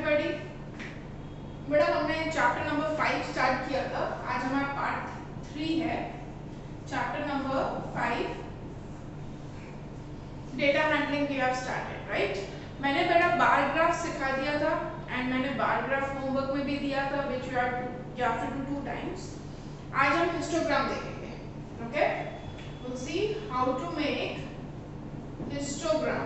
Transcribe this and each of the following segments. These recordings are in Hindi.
everybody. बेटा हमने चैप्टर नंबर 5 स्टार्ट किया था. आज हमारा पार्ट 3 है. Chapter number 5 data handling we have started, right. मैंने बेटा बार ग्राफ सिखा दिया था एंड मैंने बार ग्राफ होमवर्क में भी दिया था which you have to do 2 times. आज हम हिस्टोग्राम देखेंगे. Okay, we'll see how to make histogram.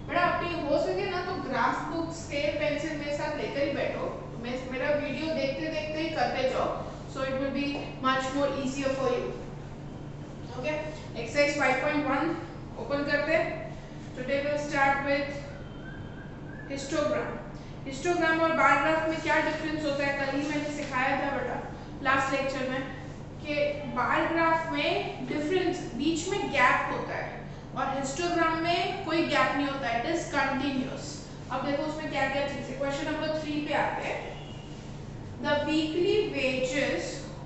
बेटा अपनी हो सके ना तो ग्राफ बुक स्केल पेंसिल मेरे साथ लेकर ही बैठो. मेरा वीडियो देखते देखते ही करते जाओ, so it will be much more easier for you. Okay, exercise 5.1 open करते हैं. Today will start with histogram. Histogram और बार ग्राफ में क्या डिफरेंस होता है कल ही मैंने सिखाया था बेटा लास्ट लेक्चर में कि बार ग्राफ में डिफरेंस बीच में गैप होता है और हिस्टोग्राम में कोई गैप नहीं होता है. It is continuous. अब देखो उसमें क्या क्या चीज है. क्वेश्चन नंबर 3 पे आते हैं. The weekly wages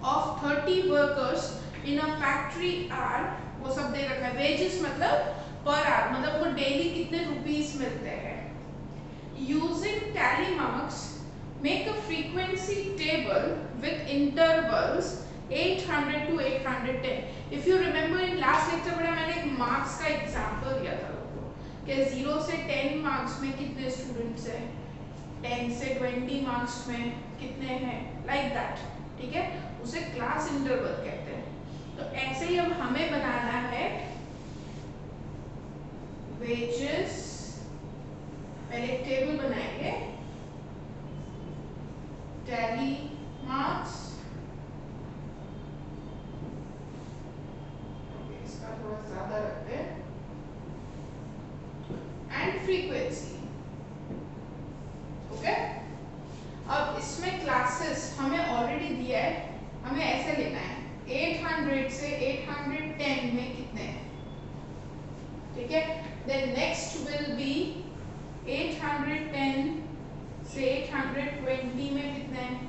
of 30 workers in a factory are, वो सब दे रखा है. वेजेस मतलब पर आवर, मतलब वो डेली कितने रुपीस मिलते हैं. Using tally marks make a frequency table with intervals 800 to 810. If you remember in last lecture में मैंने एक मार्क्स का एग्जांपल दिया था लोगों को कि 0 से 10 मार्क्स में कितने स्टूडेंट्स हैं, 10 से 20 मार्क्स में कितने हैं, लाइक दैट. ठीक है, उसे क्लास इंटरवल कहते हैं. तो ऐसे ही अब हमें बनाना है वेजेस. पहले एक टेबल बनाएंगे, टैली मार्क्स, थोड़ा ज्यादा रखते हैं, एंड फ्रीक्वेंसी. ओके, अब इसमें क्लासेस हमें ऑलरेडी दिया है, हमें ऐसे लेना है 800 से 810 में कितने हैं. ठीक है, देन नेक्स्ट विल बी 810 से 820 में कितने हैं.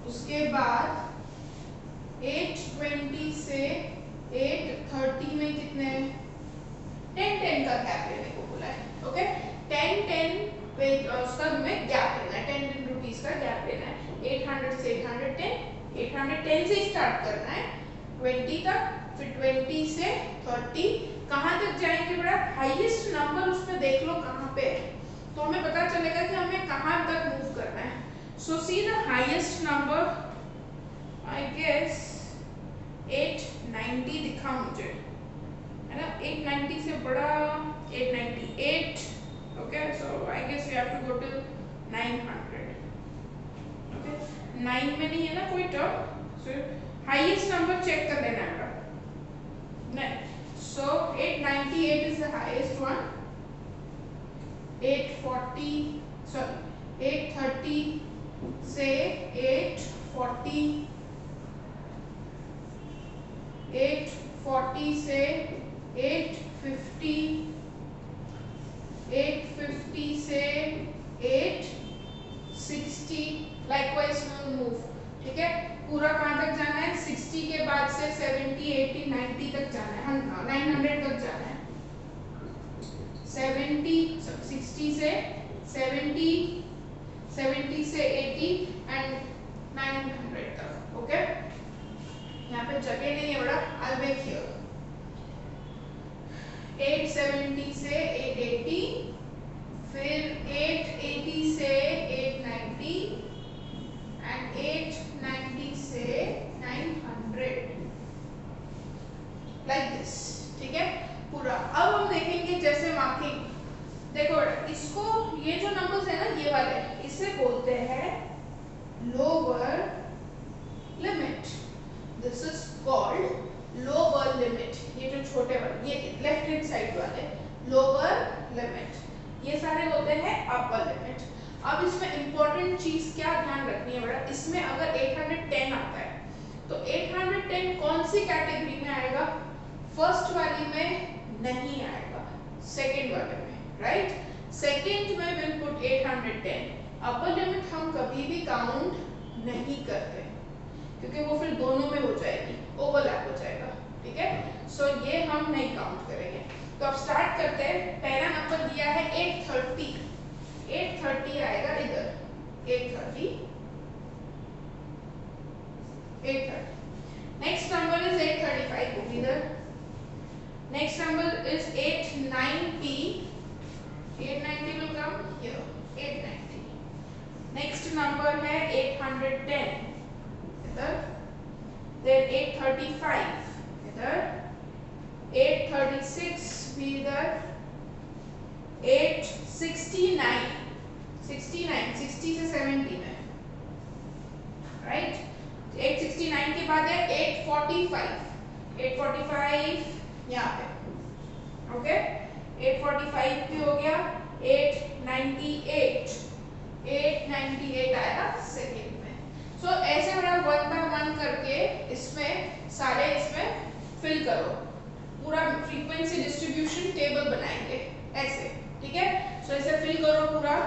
उसके बाद 820 से 830 में कितने हैं. 10 का गैप लेने को बोला है. ओके, 10 पे उसका हमें गैप लेना है, 10 रुपीस का गैप लेना है. 800 से 810, 810 से स्टार्ट करना है 20 तक, फिर 20 से 30. कहाँ तक जाएंगे बेटा, हाईएस्ट नंबर उसमें देख लो कहाँ पे है, तो हमें पता चलेगा कि हमें कहाँ तक मूव करना है. So see the highest number, I guess 890 दिखा मुझे, है ना. 890 से बड़ा 898. Okay, so I guess we have to go to 900. Okay, 9 में नहीं है ना कोई term, so highest number check कर लेना है. नहीं, so 898 is the highest one. 840, sorry 830 से 840, 840 से 850, 850 से 860. Likewise will move. ठीक है, पूरा कहाँ तक जाना है, 60 के बाद से 70, 80, 90 तक जाना है, 900 तक जाना है. 60 से 70, 70 से 80 एंड 900 तक. ओके, यहाँ पे जगह नहीं है बड़ा, I'll make here 870 से 880, फिर 880 से 890 एंड 890 से 900, लाइक दिस. ठीक है पूरा. अब हम देखेंगे जैसे मार्किंग. देखो इसको, ये जो नंबर्स है ना ये वाले, इसे बोलते हैं lower limit. This is called lower limit. ये जो छोटे वाले, ये लेफ्ट हैंड साइड वाले लोअर लिमिट, ये सारे होते हैं अपर लिमिट. अब इसमें इंपॉर्टेंट चीज क्या ध्यान रखनी है बेटा, इसमें अगर 810 आता है तो 810 कौन सी कैटेगरी में आएगा, फर्स्ट वाली में नहीं आएगा, सेकंड वाले में, राइट. सेकंड में विल पुट 810. अपर लिमिट हम कभी भी काउंट नहीं करते क्योंकि वो फिर दोनों में हो जाएगी, ओवरलैप हो जाएगा. ठीक है, सो ये हम नहीं काउंट करेंगे. तो अब स्टार्ट करते हैं. पहला नंबर दिया है 830. 830 आएगा इधर, 830, 830. Next number is 835 होगी इधर. Next number is 890. 890 will come here. 890. Next number है 810 इधर. Then 835 इधर. 836 भी इधर. 869. 69. 60 से 70 में. Right? 869 के बाद है 845. 845 यहाँ पे. ओके, 845 भी हो गया. 898. 898 आएगा सेकेंड में. सो ऐसे बड़ा 1 by 1 करके इसमें सारे इसमें फिल करो. पूरा फ्रीक्वेंसी डिस्ट्रीब्यूशन टेबल बनाएंगे ऐसे. ठीक है, सो ऐसे फिल करो पूरा.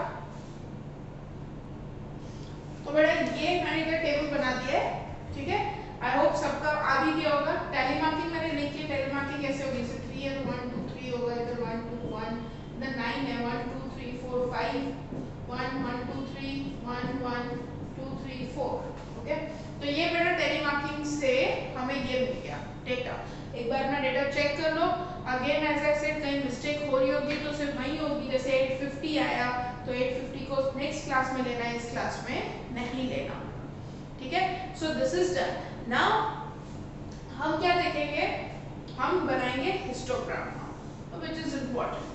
तो बेटा ये मैंने इधर टेबल बना दिया है. ठीक है, आई होप सबका आ भी गया होगा. टैली मार्किंग मैंने लिखी है. टैली मार्किंग कैसे होगी? जैसे 3 है तो 1 2 3 होगा. इधर 1 2 1. इधर 9 है 1 2 3 4 5. 1 1 2 3 1 1 2 3 4. ओके, तो ये बेटा टैली मार्किंग से हमें ये मिल गया डेटा. एक बार अपना डेटा चेक कर लो. अगेन एज आई सेड कहीं मिस्टेक हो रही होगी तो सिर्फ वही होगी. जैसे 850 आया तो 850 को नेक्स्ट क्लास में लेना है, इस क्लास में नहीं लेना. ठीक है, so this is done. Now हम क्या देखेंगे? हम बनाएंगे histogram which is important.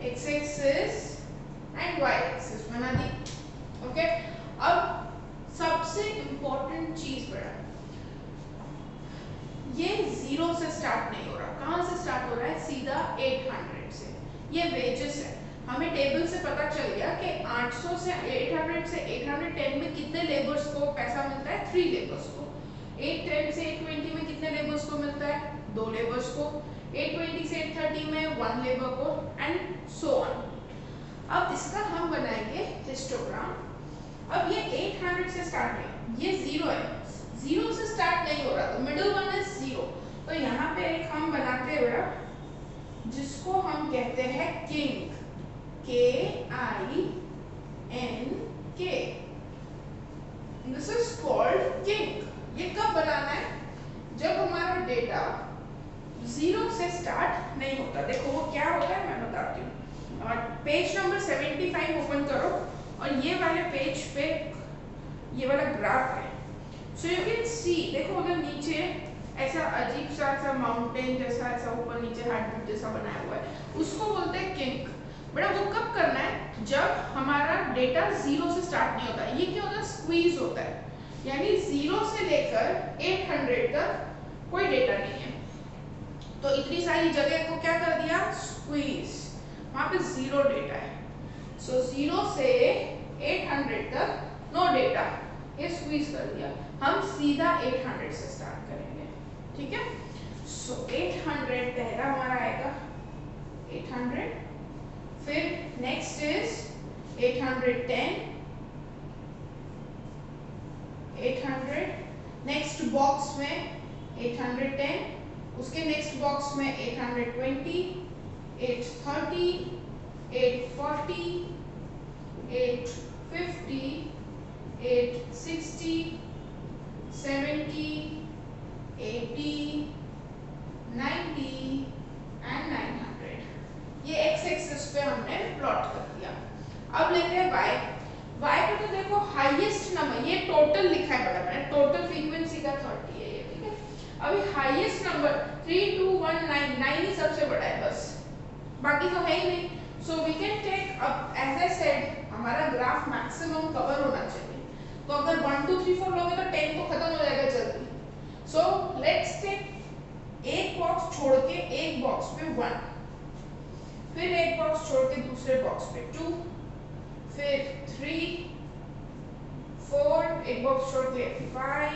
X axis and y axis बना दी. ओके, अब सबसे इम्पोर्टेंट चीज बड़ा, ये 0 से स्टार्ट नहीं हो रहा. कहां से स्टार्ट हो रहा है? सीधा 800 से. ये वेजेस है. हमें टेबल से पता चल गया कि 800 से 800 से 810 में कितने लेबर्स को पैसा मिलता है? 3 लेबर्स को. 810 से 820 में कितने लेबर्स को मिलता है? 2 लेबर्स को. 820 से 830 में 1 लेबर को, एंड सो ऑन. अब इसका हम बनाएंगे हिस्टोग्राम. अब ये 800 से स्टार्ट है, ये 0 है. 0 से स्टार्ट नहीं हो रहा, तो मिडिल वन इज 0. तो यहाँ पे एक हम बनाते हैं बेटा जिसको हम कहते हैं king. KINK. This is called kink. ये कब बनाना है? जब हमारा डेटा 0 से स्टार्ट नहीं होता. देखो वो क्या होता है मैं बताती हूँ. और पेज नंबर 75 ओपन करो और ये वाले पेज पे ये वाला ग्राफ है. सो यू कैन सी, देखो उधर नीचे ऐसा अजीब सा माउंटेन जैसा ऐसा ऊपर नीचे हार्ट जैसा बनाया हुआ है. उसको बोलते हैं किंक. बेटा वो कब करना है? जब हमारा डेटा 0 से स्टार्ट नहीं होता. ये क्या होता है? स्क्वीज होता है. यानी 0 से लेकर 800 तक कोई डेटा नहीं है, तो इतनी सारी जगह को क्या कर दिया? स्क्वीज. वहां पे 0 डेटा है. सो 0 से 800 तक नो डेटा, ये स्क्वीज कर दिया. हम सीधा 800 से स्टार्ट करेंगे. ठीक है, सो 800 पहला हमारा आएगा 800. फिर नेक्स्ट इज 810. 800 नेक्स्ट बॉक्स में 810. उसके नेक्स्ट बॉक्स में 820, 830, 840, 850, 860, 70, 80, 90 एंड 900. ये एक्स एक्सिस पे हमने प्लॉट कर दिया. अब लेते हैं वाई. वाई पे तो देखो हाईएस्ट नंबर, ये टोटल लिखा है बड़ा मैंने, टोटल फ्रीक्वेंसी का 30 है ये. ठीक है, अभी हाईएस्ट नंबर 3219, 9 ही सबसे बड़ा है बस, बाकी तो है ही नहीं. सो वी कैन टेक, अब एज आई सेड हमारा ग्राफ मैक्सिमम कवर होना चाहिए. तो अगर 1 2 3 4 लोगे तो 10 तो खत्म हो जाएगा जल्दी. सो लेट्स टेक एक बॉक्स छोड़ के एक बॉक्स पे 1, फिर एक बॉक्स छोड़ के दूसरे बॉक्स पे 2, फिर 3 4, एक बॉक्स छोड़ के 5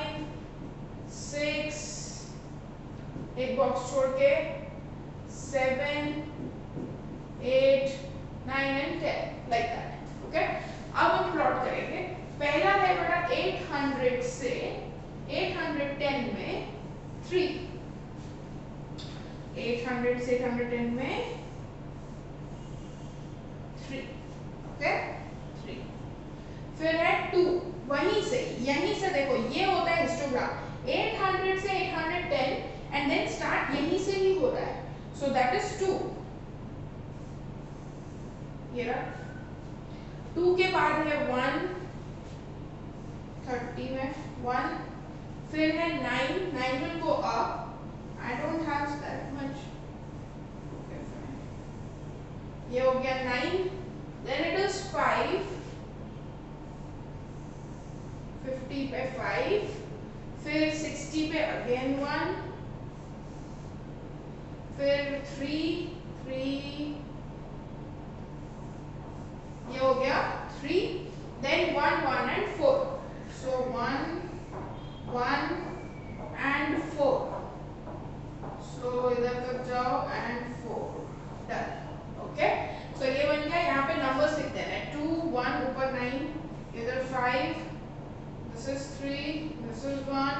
6, एक बॉक्स छोड़ के 7 8 9 एंड 10 लाइक दैट. ओके, अब हम प्लॉट करेंगे. पहला है बेटा 800 से 810 में 3. 800 से 810 में एंड देन स्टार्ट यहीं से ही हो रहा है, सो दैट इज 2। ये रहा 2 के बाद है 1 30 में 1, फिर है 9, 9 will go up, I don't have that much, okay fine, ये हो गया 9, then it is 5, 50 पे 5, फिर 60 पे again 1, फिर 3, 3, ये हो गया 3, then 1, 1 and 4, so 1, 1 and 4, so इधर तक जाओ and 4, डन, ओके। सो ये बन गया, यहाँ पे नंबर्स लिख देना है 2, 1 ऊपर 9, इधर 5, this is 3, this is 1,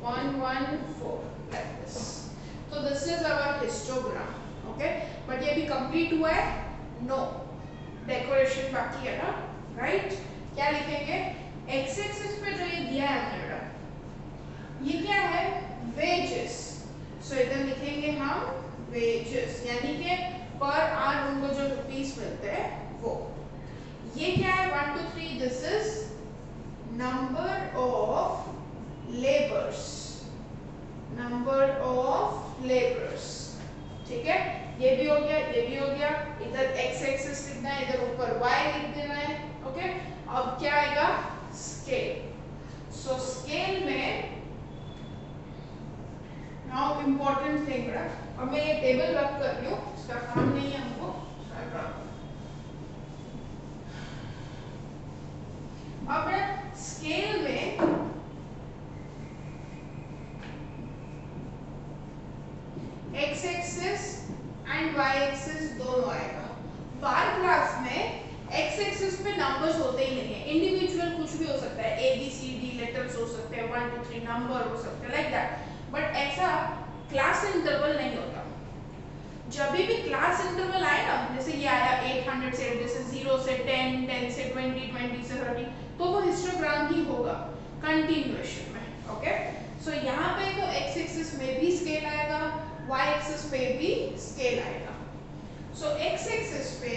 1, 1, 4, like this। so this is our histogram, okay, but ये भी complete हुआ है? no, डेकोरेशन बाकी है ना, राइट। क्या लिखेंगे? एक्स एक्सिस पे जो ये दिया है हमने बेटा, ये क्या है? वेजेस। सो इधर लिखेंगे हम वेजेस, यानी कि पर आवर उनको जो रुपीस मिलते हैं वो। ये क्या है? 1 2 3, this is number of labours, number of labours, ठीक है। ये भी हो गया, ये भी हो गया, इधर एक्स एक्सिस लिखना है, इधर ऊपर वाई लिख देना है, ओके। अब क्या आएगा? स्केल। सो स्केल में नाउ इम्पोर्टेंट थिंग रहा, अब मैं ये टेबल रख कर रही हूँ, इसका काम नहीं है हमको, अब स्केल में x axis and y axis दोनों आएगा। बार ग्राफ में एक्स एक्सिस पे नंबर्स होते ही नहीं है, इंडिविजुअल कुछ भी हो सकता है, A B C D letters हो सकते हैं, 1 2 3 नंबर हो सकते हैं, लाइक दैट, बट ऐसा क्लास इंटरवल नहीं होता। जब भी क्लास इंटरवल आए ना, जैसे ये आया 800 से, जैसे 0 से 10, 10 से 20, 20 से 30, तो वो हिस्टोग्राम ही होगा कंटिन्यूएशन में, ओके। सो यहाँ पे तो एक्स एक्सिस में भी स्केल आएगा, वाई एक्सिस पे भी स्केल आएगा। सो एक्स एक्सिस पे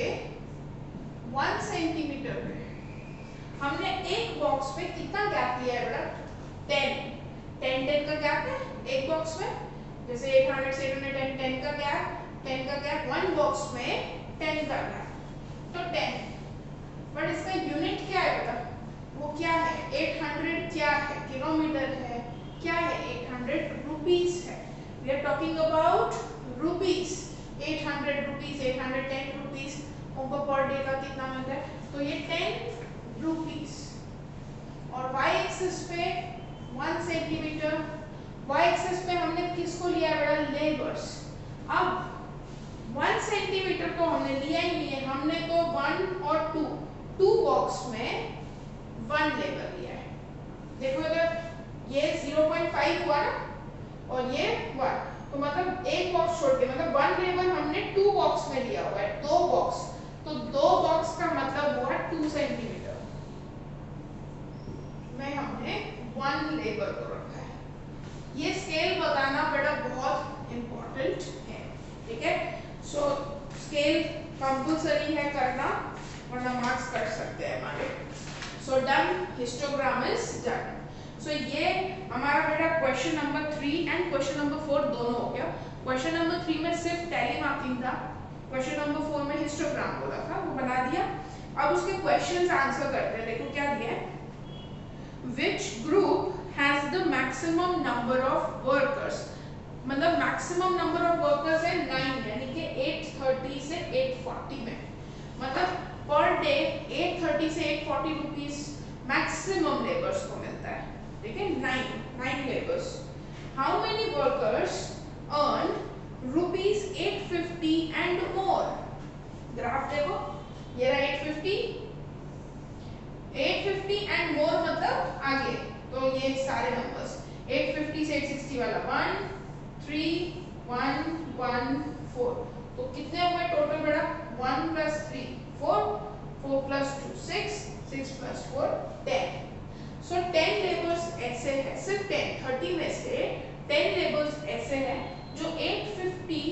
1 सेंटीमीटर पे हमने एक बॉक्स पे कितना गैप लिया है बेटा? 10 10 10 का गैप है एक बॉक्स में, जैसे 800 से 810, 10 का गैप, 10 का गैप, वन बॉक्स में 10 का गैप, तो 10। बट इसका यूनिट क्या है बेटा? वो क्या है? 800 क्या है? किलोमीटर है, क्या है? 800 रुपीस है। We are talking about rupees, 800 rupees, 810 rupees, उनको पर डे का कितना मिलता है? तो ये 10 रुपीस। और वाई एक्सिस पे 1 सेंटीमीटर, वाई एक्सिस पे हमने किसको लिया है बेटा? लेबर्स। अब 1 सेंटीमीटर तो हमने लिया ही नहीं है, हमने तो 1 और 2 बॉक्स में 1 लेबर लिया है। देखो इधर ये 0.5 हुआ ना, और ये 1, तो मतलब एक बॉक्स छोड़ के, मतलब 1 लेबर हमने 2 बॉक्स में लिया हुआ है, 2 बॉक्स, तो 2 बॉक्स का मतलब हुआ 2 सेंटीमीटर में हमने 1 लेबर को रखा है। ये स्केल बताना बेटा बहुत इंपॉर्टेंट है, ठीक है। सो स्केल कंपल्सरी है करना, वरना मार्क्स कर सकते हैं हमारे। So done, histogram is done. So ये हमारा बेटा क्वेश्चन नंबर 3 एंड क्वेश्चन नंबर 4 दोनों हो गया। क्वेश्चन नंबर 3 में सिर्फ टैली मार्किंग था, क्वेश्चन नंबर 4 में हिस्टोग्राम बोला था, वो बना दिया। अब उसके क्वेश्चंस आंसर करते हैं। देखो क्या दिया है, which group has the maximum number of workers, मतलब मैक्सिमम नंबर ऑफ वर्कर्स है 9, यानी कि 830 से 840 में, मतलब पर डे 830 से 840 रुपीस मैक्सिमम लेबर्स को मिलता है, ठीक है। 9 labours. How many workers earn rupees 850 and more? Graph देखो, ये रहा 850 एंड मोर मतलब आगे, तो ये सारे नंबर्स 850 से 860 वाला 1 3 1 1 4, तो कितने हुए टोटल बेटा? 1 + 3 4, 4 + 2 6, 6 + 4 10। सो 10 लेबर्स ऐसे है, सिर्फ 10 30 में से 10 लेबर्स ऐसे हैं जो 850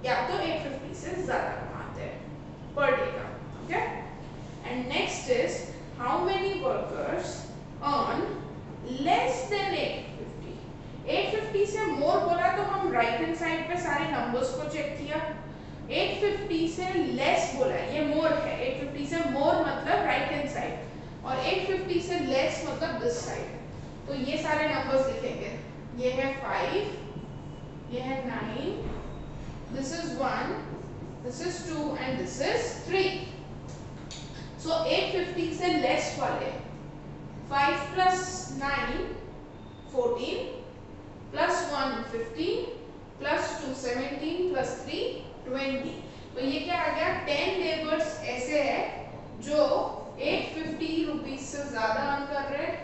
या तो 850 से ज्यादा कमाते हैं पर डे का. Okay, and next is how many workers earn less than 850. 850 से मोर बोला तो हम राइट हैंड साइड पे सारे नंबर्स को चेक किया. 850 से लेस बोला, ये मोर है. 850 से मोर मतलब राइट हैंड साइड और 850 से लेस मतलब दिस साइड. तो ये सारे नंबर्स लिखेंगे. ये है 5, ये है 9, this is 1, this is 2 and this is 3. So 850 से लेस वाले 5 plus 9 14 plus 1 15 plus 2 17 plus 3 20. तो ये क्या आ गया? 10 लेबर्स ऐसे है जो 850 रुपीज से ज्यादा अर्न कर रहे हैं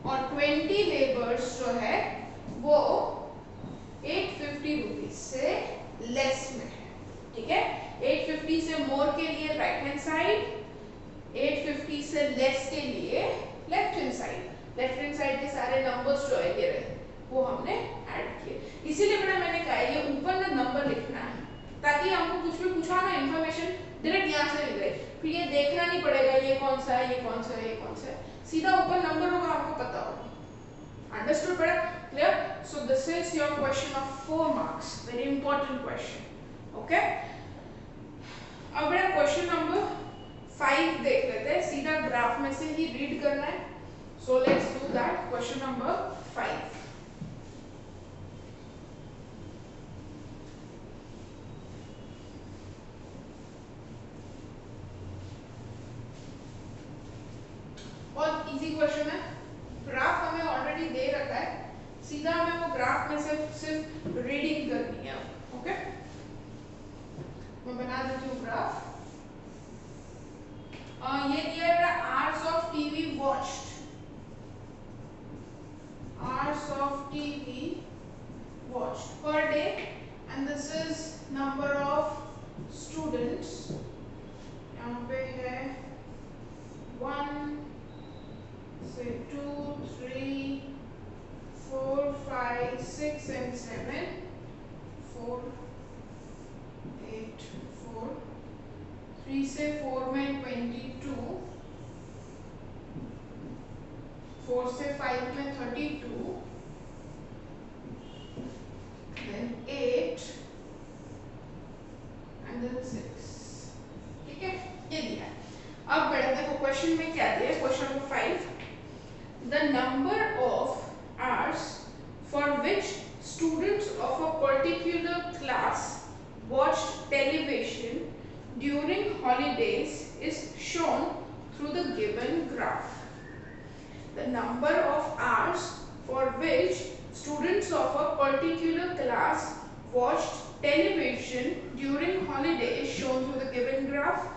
और 20 लेबर्स जो है वो 850 रुपीज से लेस में है. ठीक है, 850 से मोर के लिए राइट हैंड साइड, 850 से लेस के लिए left hand side. Left hand side के सारे नंबर्स जो है ये रहे वो हमने ऐड किए. इसीलिए बेटा मैंने कहा ये ऊपर ना नंबर लिखना है ताकि हमको कुछ भी पूछा ना इंफॉर्मेशन डायरेक्ट यहाँ से मिल जाए. फिर ये देखना नहीं पड़ेगा ये कौन सा है, ये कौन सा है, ये कौन सा है. सीधा ऊपर नंबर होगा, आपको पता होगा. Understood बेटा? Clear? So this is your question of 4 marks. Very important question. Okay? अब बेटा क्वेश्चन नंबर 5 देख लेते हैं. सीधा ग्राफ में से ही रीड करना है. So let's do that. Question number 5. बहुत इजी क्वेश्चन है. ग्राफ हमें ऑलरेडी दे रखा है, सीधा हमें वो ग्राफ में से सिर्फ रीडिंग करनी है. ओके, मैं बना देती हूँ ग्राफ. ये दिया है hours of TV watched, hours of TV watched per day and this is number of students. यहाँ पे है 1 say 2 3 4 5 6 and 7 4 8 4 3 से 4 में 22 4 से 5 में 32 then 8 and then 6. ठीक है, ये दिया है. अब बेटा देखो क्वेश्चन में क्या दिया है. Question number 5, the number of hours for which students of a particular class watched television during holidays is shown through the given graph. The number of hours for which students of a particular class watched television during holiday is shown through the given graph.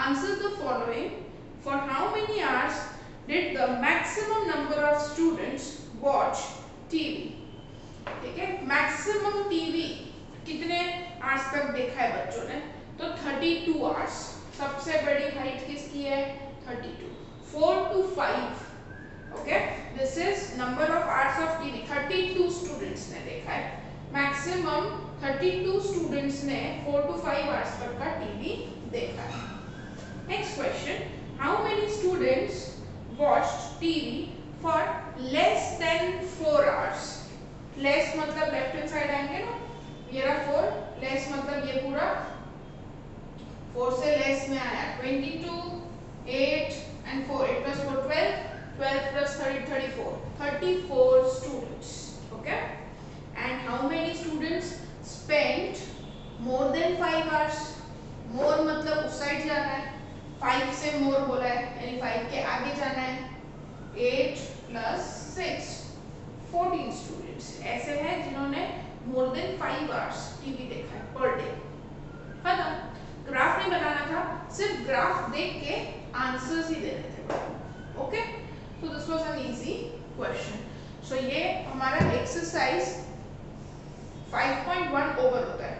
Answer the following. For how many hours did the maximum number of students watch TV? ठीक है, मैक्सिमम टीवी कितने आवर्स तक देखा है बच्चों ने? तो 32 आवर्स. सबसे बड़ी हाइट किसकी है? 32. 4 to 5. Okay, this is number of hours of TV. 32 students ने देखा है. मैक्सिमम 32 स्टूडेंट्स ने 4 to 5 आवर्स तक का टीवी देखा है. Next question, how many students watched TV for less than 4 hours. Less मतलब लेफ्ट हैंड साइड आएंगे ना, ये रहा 4, लेस मतलब ये पूरा 4 से लेस में आया 22, 8 and 4, 8 plus 4 12, 12 plus 30 34, 34 students. Okay, and how many students spent more than 5 hours? more मतलब उस साइड जाना है, 5 से मोर बोला है यानी 5 के आगे जाना है. 8 plus 6 14 स्टूडेंट्स ऐसे हैं जिन्होंने मोर देन 5 आवर्स टीवी देखा है पर डे. खत्म. ग्राफ नहीं बनाना था, सिर्फ ग्राफ देख के आंसर्स ही देने थे. Okay, so this was an easy question. So ये हमारा एक्सरसाइज 5.1 ओवर होता है.